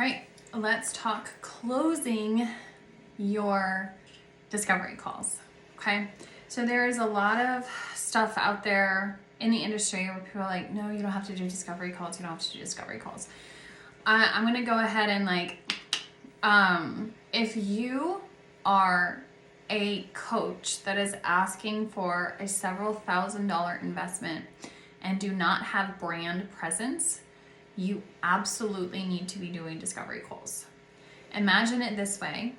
right, let's talk closing your discovery calls. Okay, so there is a lot of stuff out there in the industry where people are like, no, you don't have to do discovery calls. You don't have to do discovery calls. I'm going to go ahead and if you are a coach that is asking for a several $1,000 investment and do not have brand presence, you absolutely need to be doing discovery calls. Imagine it this way,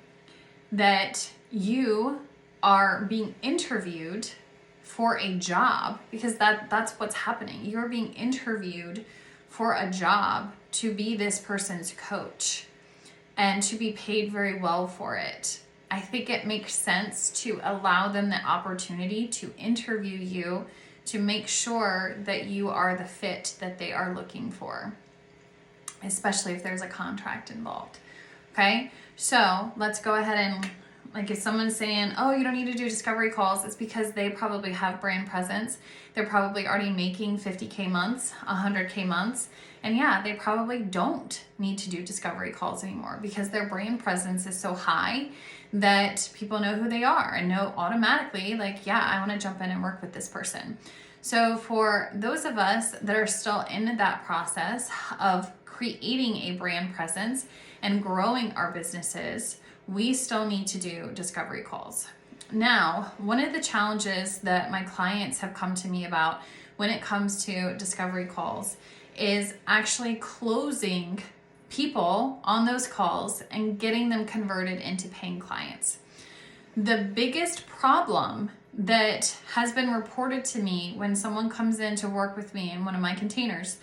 that you are being interviewed for a job, because that's what's happening. You're being interviewed for a job to be this person's coach and to be paid very well for it. I think it makes sense to allow them the opportunity to interview you to make sure that you are the fit that they are looking for, especially if there's a contract involved. Okay, so let's go ahead and, if someone's saying, oh, you don't need to do discovery calls, it's because they probably have brand presence. They're probably already making 50K months, 100K months. And yeah, they probably don't need to do discovery calls anymore because their brand presence is so high that people know who they are and know automatically, I want to jump in and work with this person. So for those of us that are still in that process of creating a brand presence and growing our businesses, we still need to do discovery calls. Now, one of the challenges that my clients have come to me about when it comes to discovery calls is actually closing people on those calls and getting them converted into paying clients. The biggest problem that has been reported to me when someone comes in to work with me in one of my containers,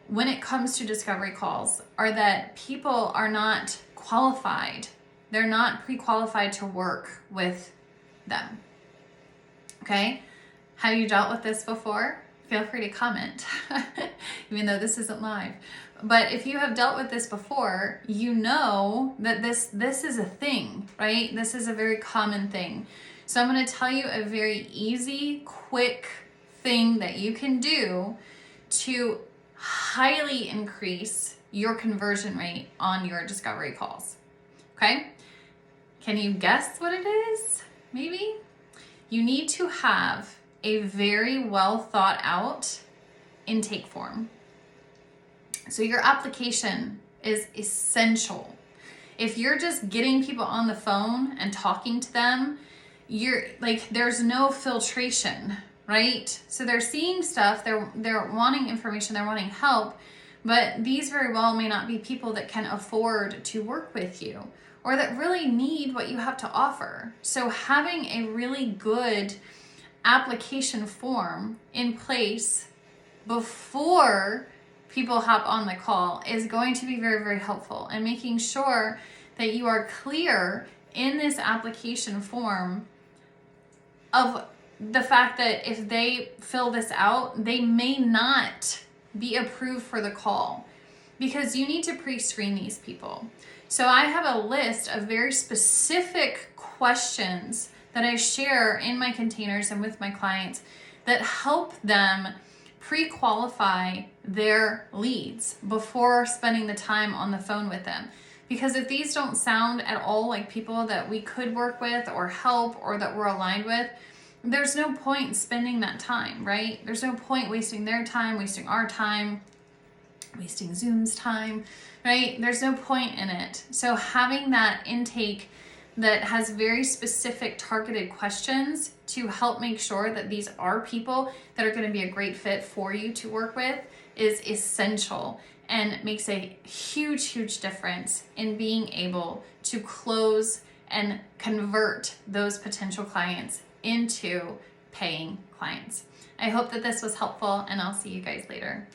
when it comes to discovery calls, are that people are not qualified. They're not pre-qualified to work with them. Okay? Have you dealt with this before? Feel free to comment, even though this isn't live. But if you have dealt with this before, you know that this is a thing, right? This is a very common thing. So I'm going to tell you a very easy, quick thing that you can do to highly increase your conversion rate on your discovery calls. Okay? Can you guess what it is? Maybe? You need to have a very well thought out intake form. So your application is essential. If you're just getting people on the phone and talking to them, there's no filtration, right? So they're seeing stuff, they're wanting information, they're wanting help, but these very well may not be people that can afford to work with you or that really need what you have to offer. So having a really good application form in place before people hop on the call is going to be very, very helpful, and making sure that you are clear in this application form of the fact that if they fill this out, they may not be approved for the call, because you need to pre-screen these people. So I have a list of very specific questions that I share in my containers and with my clients that help them pre-qualify their leads before spending the time on the phone with them. Because if these don't sound at all like people that we could work with or help or that we're aligned with, there's no point in spending that time, right? There's no point wasting their time, wasting our time, wasting Zoom's time, right? There's no point in it. So having that intake that has very specific targeted questions to help make sure that these are people that are going to be a great fit for you to work with is essential, and makes a huge, huge difference in being able to close and convert those potential clients into paying clients. I hope that this was helpful, and I'll see you guys later.